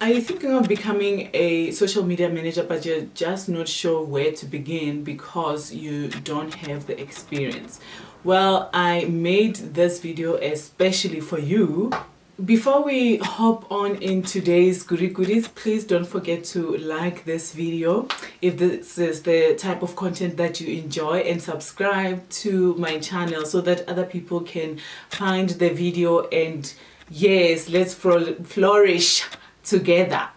Are you thinking of becoming a social media manager but you're just not sure where to begin because you don't have the experience? Well, I made this video especially for you. Before we hop on in today's goodies, please don't forget to like this video if this is the type of content that you enjoy, and subscribe to my channel so that other people can find the video and yes, let's flourish together.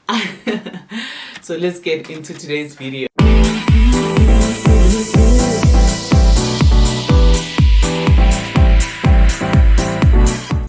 So let's get into today's video.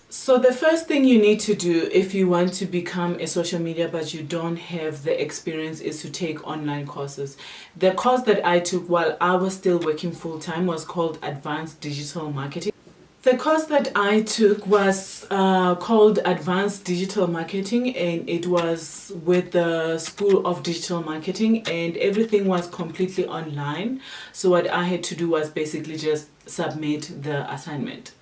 So the first thing you need to do if you want to become a social media but you don't have the experience is to take online courses. The course that I took while I was still working full-time was called Advanced Digital Marketing. The course that I took was called Advanced Digital Marketing, and it was with the School of Digital Marketing, and everything was completely online. So what I had to do was basically just submit the assignment.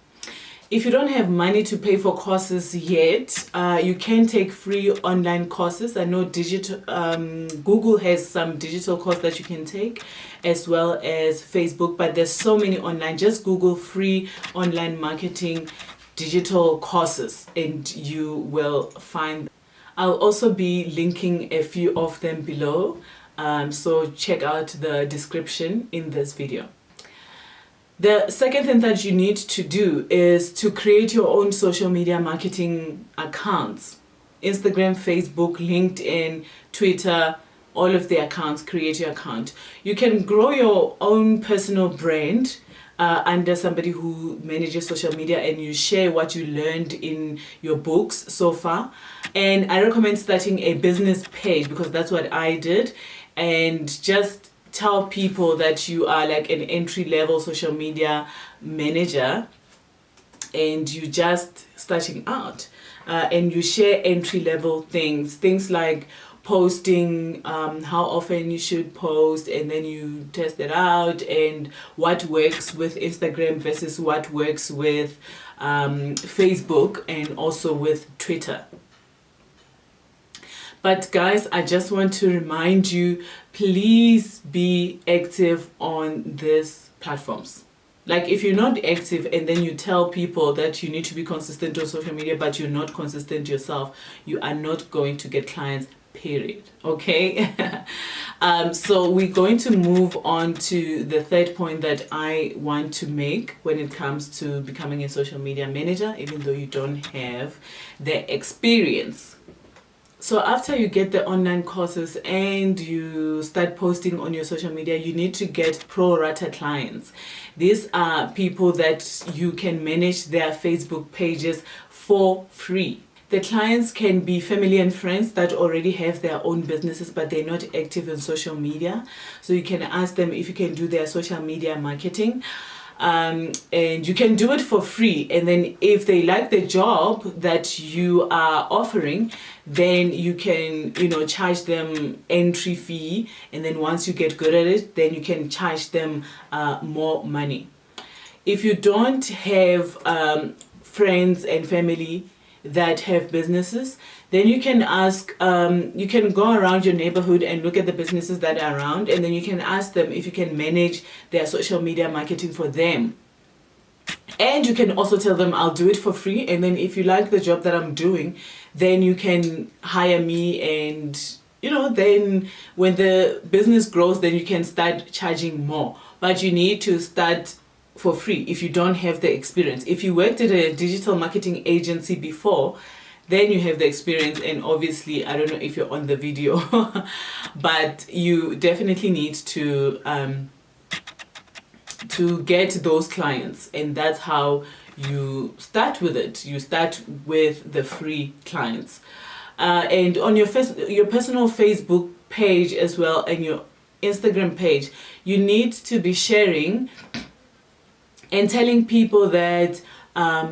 If you don't have money to pay for courses yet, you can take free online courses. I know Google has some digital course that you can take, as well as Facebook, but there's so many online. Just Google free online marketing digital courses and you will find. I'll also be linking a few of them below, so check out the description in this video. The second thing that you need to do is to create your own social media marketing accounts. Instagram, Facebook, LinkedIn, Twitter, all of the accounts. Create your account. You can grow your own personal brand under somebody who manages social media, and you share what you learned in your books so far. And I recommend starting a business page because that's what I did, and just tell people that you are like an entry-level social media manager and you just starting out, and you share entry-level things like posting, how often you should post, and then you test it out, and what works with Instagram versus what works with Facebook and also with Twitter. But guys, I just want to remind you, please be active on these platforms. Like, if you're not active and then you tell people that you need to be consistent on social media but you're not consistent yourself, you are not going to get clients, period. Okay? So we're going to move on to the third point that I want to make when it comes to becoming a social media manager, even though you don't have the experience. So after you get the online courses and you start posting on your social media, you need to get pro rata clients. These are people that you can manage their Facebook pages for free. The clients can be family and friends that already have their own businesses but they're not active in social media. So you can ask them if you can do their social media marketing. And you can do it for free, and then if they like the job that you are offering, then you can charge them entry fee, and then once you get good at it, then you can charge them more money. If you don't have friends and family that have businesses, then you can ask, you can go around your neighborhood and look at the businesses that are around, and then you can ask them if you can manage their social media marketing for them. And you can also tell them, I'll do it for free, and then if you like the job that I'm doing, then you can hire me, and then when the business grows, then you can start charging more. But you need to start for free if you don't have the experience. If you worked at a digital marketing agency before, then you have the experience, and obviously I don't know if you're on the video but you definitely need to get those clients, and that's how you start with it. You start with the free clients, and on your personal Facebook page as well, and your Instagram page, you need to be sharing and telling people that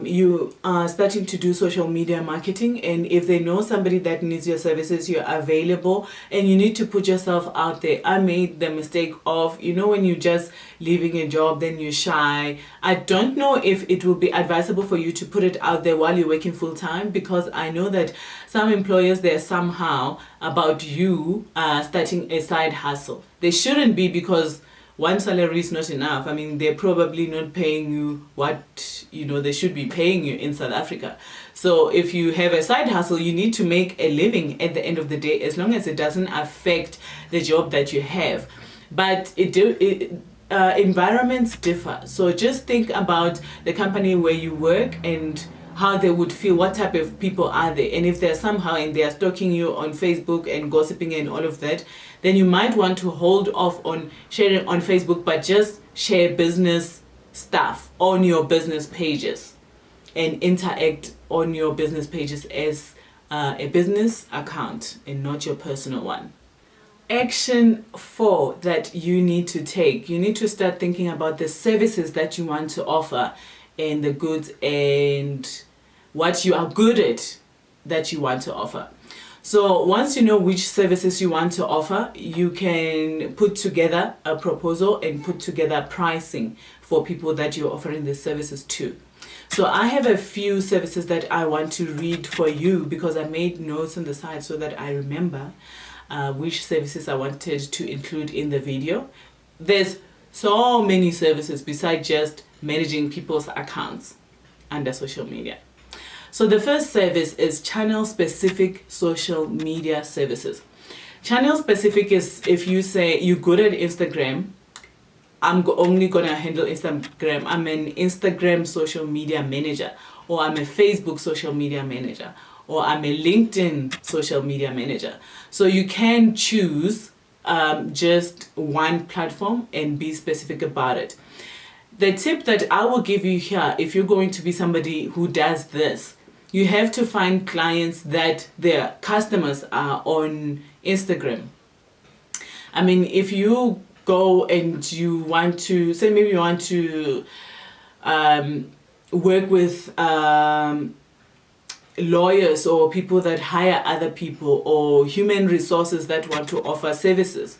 you are starting to do social media marketing, and if they know somebody that needs your services, you're available and you need to put yourself out there. I made the mistake of, when you're just leaving a job, then you're shy. I don't know if it will be advisable for you to put it out there while you're working full time, because I know that some employers, they're somehow about you starting a side hustle. They shouldn't be, because one salary is not enough. I mean, they're probably not paying you what they should be paying you in South Africa. So if you have a side hustle, you need to make a living at the end of the day, as long as it doesn't affect the job that you have. But environments differ. So just think about the company where you work and how they would feel, what type of people are they, and if they're somehow and they are stalking you on Facebook and gossiping and all of that, then you might want to hold off on sharing on Facebook, but just share business stuff on your business pages and interact on your business pages as a business account and not your personal one. Action 4 that you need to take: you need to start thinking about the services that you want to offer and the goods and what you are good at that you want to offer. So once you know which services you want to offer, you can put together a proposal and put together pricing for people that you're offering the services to. So I have a few services that I want to read for you, because I made notes on the side so that I remember which services I wanted to include in the video. There's so many services besides just managing people's accounts under social media. So the first service is channel specific social media services. Channel specific is if you say you're good at Instagram, I'm only gonna handle Instagram. I'm an Instagram social media manager, or I'm a Facebook social media manager, or I'm a LinkedIn social media manager. So you can choose just one platform and be specific about it. The tip that I will give you here, if you're going to be somebody who does this, you have to find clients that their customers are on Instagram. I mean, if you go and you want to, say maybe you want to work with lawyers or people that hire other people, or human resources that want to offer services,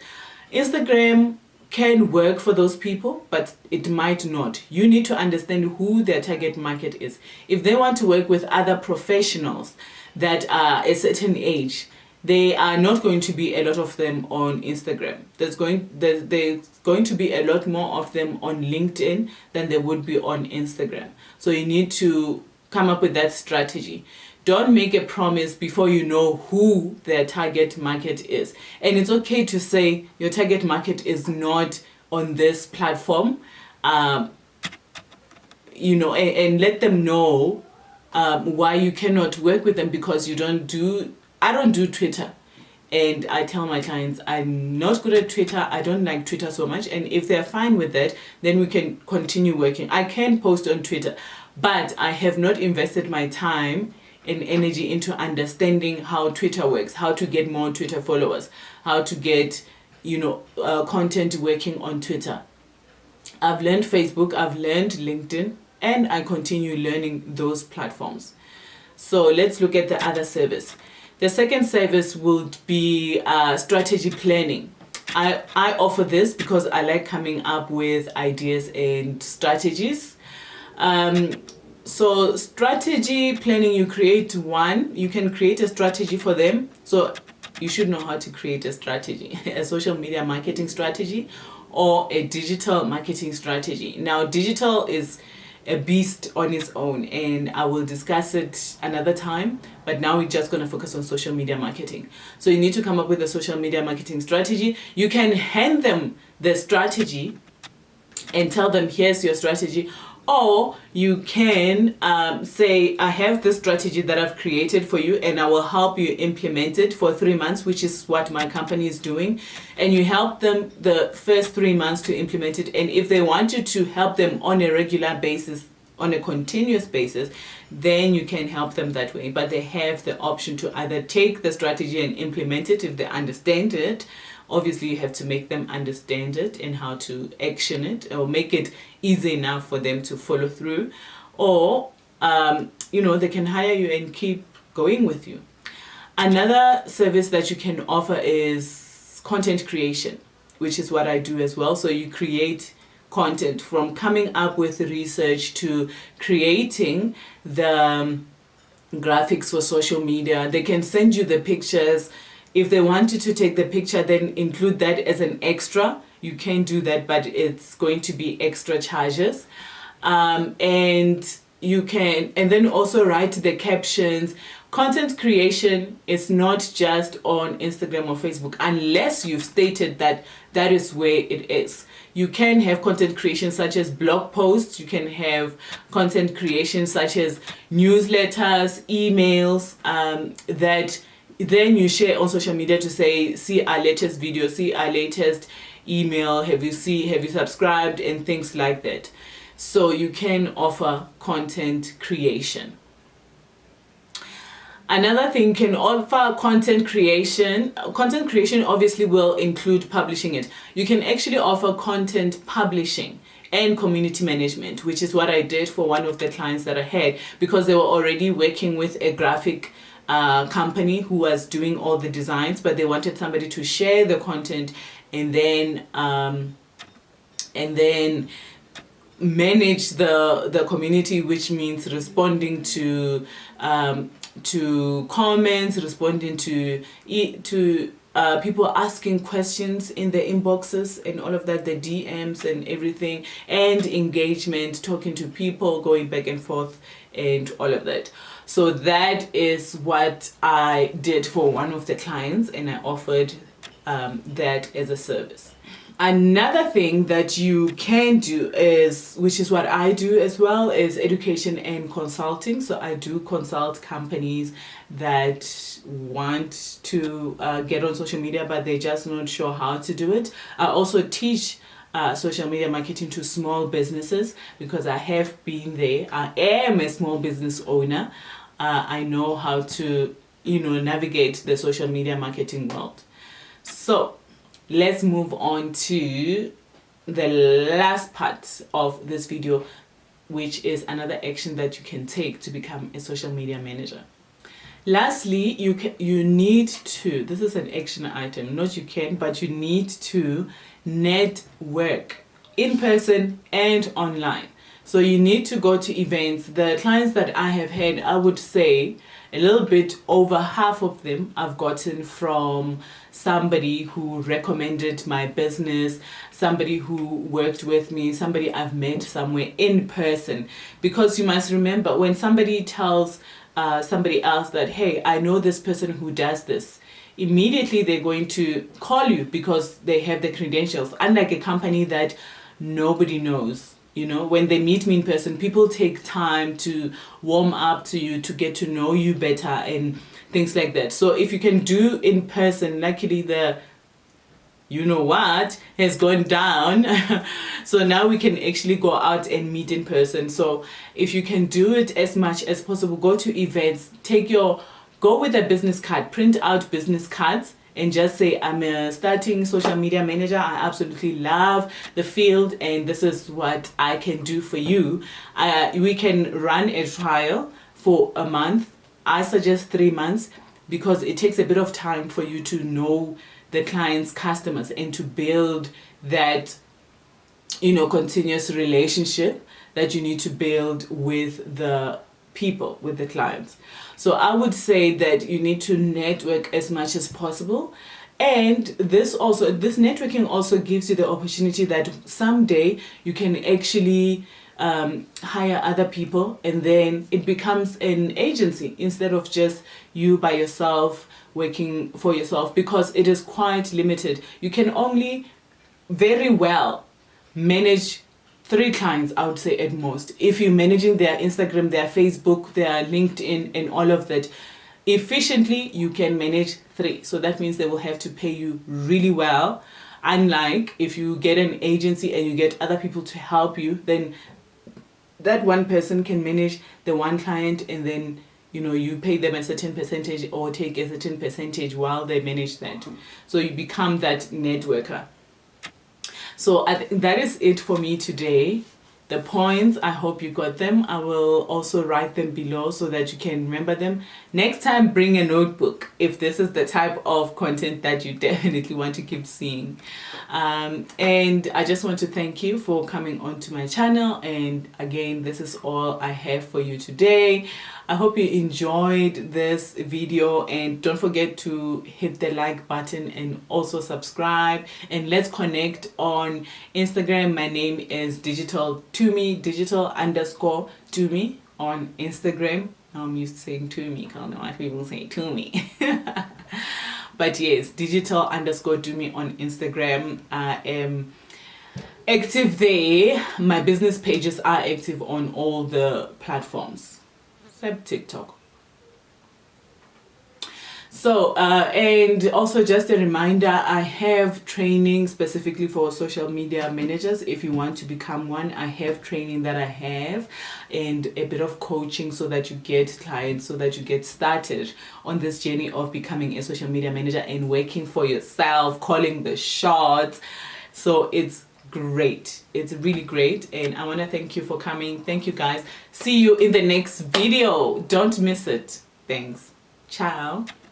Instagram can work for those people, but it might not. You need to understand who their target market is. If they want to work with other professionals that are a certain age, they are not going to be a lot of them on Instagram. There's going to be a lot more of them on LinkedIn than there would be on Instagram. So you need to come up with that strategy. Don't make a promise before you know who their target market is. And it's okay to say your target market is not on this platform, and let them know why you cannot work with them, because I don't do Twitter. And I tell my clients, I'm not good at Twitter. I don't like Twitter so much. And if they're fine with that, then we can continue working. I can post on Twitter, but I have not invested my time and energy into understanding how Twitter works, how to get more Twitter followers, how to get, content working on Twitter. I've learned Facebook, I've learned LinkedIn, and I continue learning those platforms. So let's look at the other service. The second service would be strategy planning. I offer this because I like coming up with ideas and strategies. So strategy planning, you can create a strategy for them. So you should know how to create a strategy, a social media marketing strategy or a digital marketing strategy. Now, digital is a beast on its own, and I will discuss it another time, but now we're just going to focus on social media marketing. So you need to come up with a social media marketing strategy. You can hand them the strategy and tell them, here's your strategy. Or you can say, I have this strategy that I've created for you, and I will help you implement it for 3 months, which is what my company is doing. And you help them the first 3 months to implement it. And if they want you to help them on a regular basis, on a continuous basis, then you can help them that way. But they have the option to either take the strategy and implement it if they understand it. Obviously, you have to make them understand it and how to action it, or make it easy enough for them to follow through. Or they can hire you and keep going with you. Another service that you can offer is content creation, which is what I do as well. So you create content, from coming up with research to creating the graphics for social media. They can send you the pictures. If they want you to take the picture, then include that as an extra. You can do that, but it's going to be extra charges. And you can, and then also write the captions. Content creation is not just on Instagram or Facebook unless you've stated that that is where it is. You can have content creation such as blog posts. You can have content creation such as newsletters, emails, that then you share on social media to say, see our latest video, see our latest email, have you subscribed, and things like that. So you can offer content creation. Another thing, can offer content creation. Content creation obviously will include publishing it. You can actually offer content publishing and community management, which is what I did for one of the clients that I had, because they were already working with a graphic company who was doing all the designs, but they wanted somebody to share the content and then manage the community, which means responding to comments, responding to people asking questions in the inboxes and all of that, the DMs and everything, and engagement, talking to people, going back and forth, and all of that. So that is what I did for one of the clients, and I offered that as a service. Another thing that you can do is, which is what I do as well, is education and consulting. So I do consult companies that want to get on social media, but they're just not sure how to do it. I also teach social media marketing to small businesses, because I have been there. I am a small business owner. I know how to, navigate the social media marketing world. So let's move on to the last part of this video, which is another action that you can take to become a social media manager. Lastly, you need to, this is an action item, not you can, but you need to network in person and online. So you need to go to events. The clients that I have had, I would say a little bit over half of them I've gotten from somebody who recommended my business, somebody who worked with me, somebody I've met somewhere in person. Because you must remember, when somebody tells somebody else that, hey, I know this person who does this, immediately they're going to call you because they have the credentials. Unlike a company that nobody knows. When they meet me in person, people take time to warm up to you, to get to know you better and things like that. So if you can do in person, luckily the has gone down. So now we can actually go out and meet in person. So if you can do it as much as possible, go to events, go with a business card, print out business cards, and just say, I'm a starting social media manager. I absolutely love the field, and this is what I can do for you. We can run a trial for a month. I suggest 3 months, because it takes a bit of time for you to know the client's customers and to build that, continuous relationship that you need to build with the people, with the clients. So I would say that you need to network as much as possible. And this networking also gives you the opportunity that someday you can actually hire other people, and then it becomes an agency instead of just you by yourself working for yourself, because it is quite limited. You can only very well manage 3 clients, I would say, at most. If you're managing their Instagram, their Facebook, their LinkedIn, and all of that efficiently, you can manage 3. So that means they will have to pay you really well. Unlike if you get an agency and you get other people to help you, then that one person can manage the one client, and then you pay them a certain percentage or take a certain percentage while they manage that. So you become that networker. So that is it for me today. the points. I hope you got them. I will also write them below so that you can remember them. Next time, bring a notebook if this is the type of content that you definitely want to keep seeing. And I just want to thank you for coming onto my channel. And again, this is all I have for you today. I hope you enjoyed this video, and don't forget to hit the like button and also subscribe, and let's connect on Instagram. My name is digital _to me on Instagram. Now I'm used to saying to me because I don't like people say to me. But yes, digital _to me on Instagram. I am active there. My business pages are active on all the platforms except TikTok. So and also just a reminder, I have training specifically for social media managers. If you want to become one, I have training that I have, and a bit of coaching so that you get clients, so that you get started on this journey of becoming a social media manager and working for yourself, calling the shots. So it's great. It's really great, and I want to thank you for coming. Thank you guys. See you in the next video. Don't miss it. Thanks. Ciao.